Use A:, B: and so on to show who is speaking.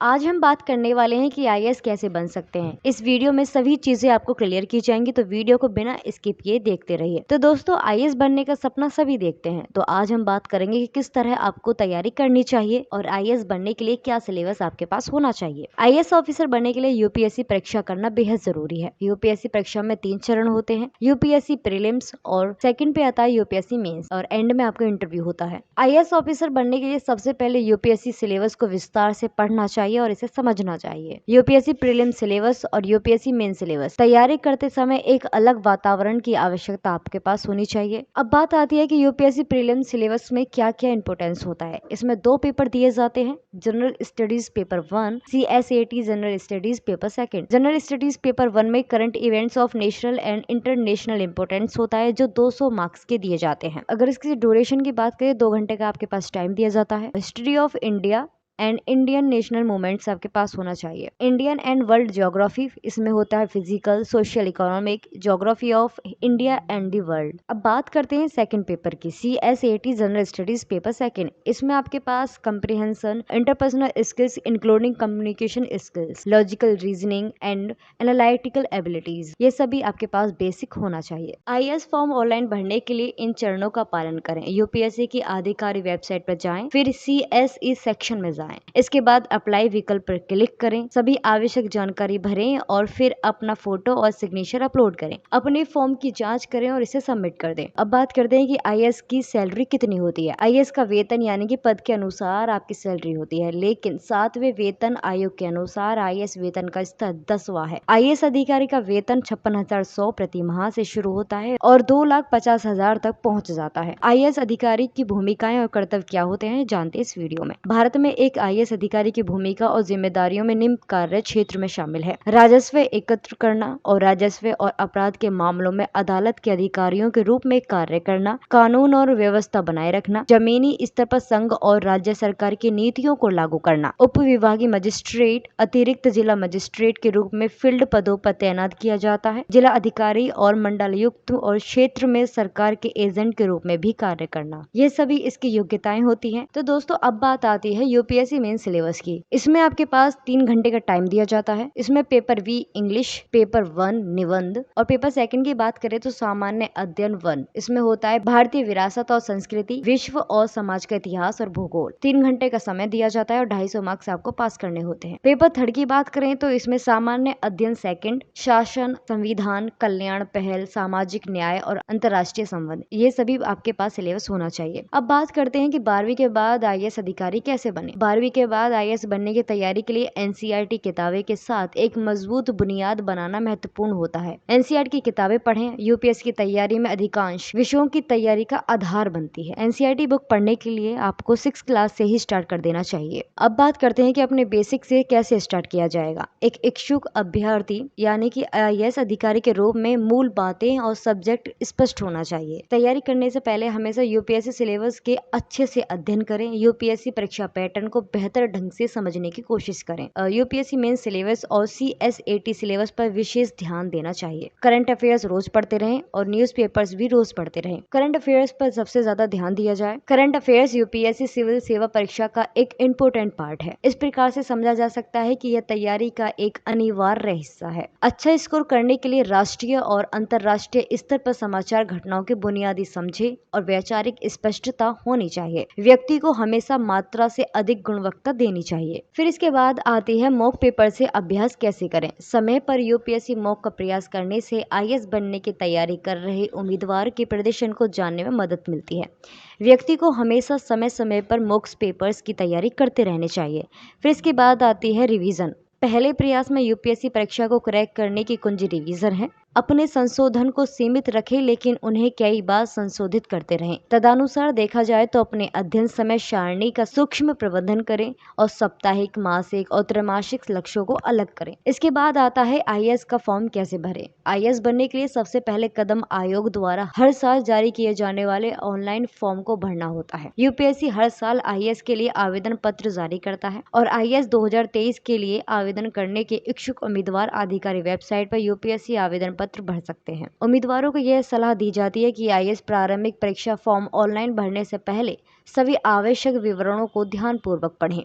A: आज हम बात करने वाले हैं कि आईएएस कैसे बन सकते हैं। इस वीडियो में सभी चीजें आपको क्लियर की जाएंगी, तो वीडियो को बिना स्किप किए देखते रहिए। तो दोस्तों, आईएएस बनने का सपना सभी देखते हैं, तो आज हम बात करेंगे कि किस तरह आपको तैयारी करनी चाहिए और आईएएस बनने के लिए क्या सिलेबस आपके पास होना चाहिए। आईएएस ऑफिसर बनने के लिए यूपीएससी परीक्षा करना बेहद जरूरी है। यूपीएससी परीक्षा में 3 चरण होते हैं, यूपीएससी प्रीलिम्स और सेकंड पे आता है यूपीएससी मेंस और एंड में आपका इंटरव्यू होता है। आईएएस ऑफिसर बनने के लिए सबसे पहले यूपीएससी सिलेबस को विस्तार से पढ़ना चाहिए और इसे समझना चाहिए। यूपीएससी प्रीलिम सिलेबस और यूपीएससी मेन सिलेबस तैयारी करते समय एक अलग वातावरण की आवश्यकता आपके पास होनी चाहिए। अब बात आती है कि यूपीएससी प्रीलिम सिलेबस में क्या क्या इंपोर्टेंस होता है। इसमें 2 पेपर दिए जाते हैं, general studies paper 1, CSAT general studies paper 2। General studies paper 1 में current events of national and international importance होता है, जो 200 मार्क्स के दिए जाते हैं। अगर इसकी ड्यूरेशन की बात करें, 2 घंटे का आपके पास टाइम दिया जाता है। History of India and Indian national movements आपके पास होना चाहिए। इंडियन एंड वर्ल्ड ज्योग्राफी, इसमें होता है physical, social, economic, geography of India and the world. अब बात करते हैं सेकंड पेपर की, CSAT जनरल स्टडीज पेपर 2। इसमें आपके पास comprehension, interpersonal skills including communication skills, logical reasoning and analytical abilities, ये सभी आपके पास बेसिक होना चाहिए। आईएएस फॉर्म ऑनलाइन भरने के लिए इन चरणों का पालन करें। यूपीएससी की आधिकारिक वेबसाइट पर जाएं, फिर CSE सेक्शन में जाएं। इसके बाद अप्लाई विकल्प पर क्लिक करें, सभी आवश्यक जानकारी भरें और फिर अपना फोटो और सिग्नेचर अपलोड करें। अपने फॉर्म की जांच करें और इसे सबमिट कर दें। अब बात करते हैं कि आईएएस की सैलरी कितनी होती है। आईएएस का वेतन यानी कि पद के अनुसार आपकी सैलरी होती है, लेकिन 7वें वेतन आयोग के अनुसार आईएएस वेतन का स्तर 10वां है। आईएएस अधिकारी का वेतन 56,100 प्रति माह से शुरू होता है और 2,50,000 तक पहुँच जाता है। आईएएस अधिकारी की भूमिकाएं और कर्तव्य क्या होते हैं, जानते हैं इस वीडियो में। भारत में एक आईएएस अधिकारी की भूमिका और जिम्मेदारियों में निम्न कार्य क्षेत्र में शामिल है: राजस्व एकत्र करना और राजस्व और अपराध के मामलों में अदालत के अधिकारियों के रूप में कार्य करना, कानून और व्यवस्था बनाए रखना, जमीनी स्तर पर संघ और राज्य सरकार की नीतियों को लागू करना, उप विभागीय मजिस्ट्रेट, अतिरिक्त जिला मजिस्ट्रेट के रूप में फील्ड पदों पर तैनात किया जाता है, जिला अधिकारी और मंडलायुक्त और क्षेत्र में सरकार के एजेंट के रूप में भी कार्य करना, ये सभी इसकी योग्यताएं होती हैं। तो दोस्तों, अब बात आती है यूपीएससी मेन सिलेबस की। इसमें आपके पास 3 घंटे का टाइम दिया जाता है। इसमें पेपर V इंग्लिश, पेपर 1 निबंध और पेपर 2 की बात करें तो सामान्य अध्ययन 1, इसमें होता है भारतीय विरासत और संस्कृति, विश्व और समाज का इतिहास और भूगोल। 3 घंटे का समय दिया जाता है और 250 मार्क्स आपको पास करने होते हैं। पेपर 3 की बात करें तो इसमें सामान्य अध्ययन 2, शासन, संविधान, कल्याण, पहल, सामाजिक न्याय और अंतर्राष्ट्रीय संबंध, ये सभी आपके पास सिलेबस होना चाहिए। अब बात करते हैं कि 12वीं के बाद आईएएस अधिकारी कैसे बने। 12वीं के बाद आईएएस बनने की तैयारी के लिए एनसीईआरटी किताबें के साथ एक मजबूत बुनियाद बनाना महत्वपूर्ण होता है। एनसीईआरटी की किताबें पढ़ें, यूपीएससी की तैयारी में अधिकांश विषयों की तैयारी का आधार बनती है। एनसीईआरटी बुक पढ़ने के लिए आपको 6 क्लास से ही स्टार्ट कर देना चाहिए। अब बात करते हैं कि अपने बेसिक से कैसे स्टार्ट किया जाएगा। एक इच्छुक अभ्यर्थी यानी कि आईएएस अधिकारी के रूप में मूल बातें और सब्जेक्ट स्पष्ट होना चाहिए। तैयारी करने से पहले हमेशा यूपीएससी सिलेबस के अच्छे से अध्ययन करें। यूपीएससी परीक्षा पैटर्न को बेहतर ढंग से समझने की कोशिश करें। यूपीएससी मेन सिलेबस और CSAT सिलेबस पर विशेष ध्यान देना चाहिए। करंट अफेयर्स रोज पढ़ते रहें और न्यूज़पेपर्स भी रोज पढ़ते रहें। करंट अफेयर्स पर सबसे ज्यादा ध्यान दिया जाए। करंट अफेयर्स यूपीएससी सिविल सेवा परीक्षा का एक इम्पोर्टेंट पार्ट है। इस प्रकार से समझा जा सकता है कि यह तैयारी का एक अनिवार्य हिस्सा है। अच्छा स्कोर करने के लिए राष्ट्रीय और अंतर्राष्ट्रीय स्तर पर समाचार घटनाओं के बुनियादी समझे और वैचारिक स्पष्टता होनी चाहिए। व्यक्ति को हमेशा मात्रा से अधिक गुणवत्ता देनी चाहिए। फिर इसके बाद आती है मॉक पेपर से अभ्यास कैसे करें। समय पर यूपीएससी मॉक का प्रयास करने से आईएएस बनने की तैयारी कर रहे उम्मीदवार के प्रदर्शन को जानने में मदद मिलती है। व्यक्ति को हमेशा समय समय पर मॉक पेपर्स की तैयारी करते रहने चाहिए। फिर इसके बाद आती है रिवीजन। पहले प्रयास में यूपीएससी परीक्षा को क्रैक करने की कुंजी रिवीजन है। अपने संशोधन को सीमित रखें, लेकिन उन्हें कई बार संशोधित करते रहें। तदनुसार देखा जाए तो अपने अध्ययन समय सारणी का सूक्ष्म प्रबंधन करें और साप्ताहिक, मासिक और त्रैमासिक लक्ष्यों को अलग करें। इसके बाद आता है आईएएस का फॉर्म कैसे भरें। आईएएस बनने के लिए सबसे पहले कदम आयोग द्वारा हर साल जारी किए जाने वाले ऑनलाइन फॉर्म को भरना होता है। यूपीएससी हर साल आईएएस के लिए आवेदन पत्र जारी करता है और आईएएस 2023 के लिए आवेदन करने के इच्छुक उम्मीदवार आधिकारिक वेबसाइट पर यूपीएससी आवेदन पत्र भर सकते हैं। उम्मीदवारों को यह सलाह दी जाती है कि आईएएस प्रारंभिक परीक्षा फॉर्म ऑनलाइन भरने से पहले सभी आवश्यक विवरणों को ध्यानपूर्वक पढ़ें।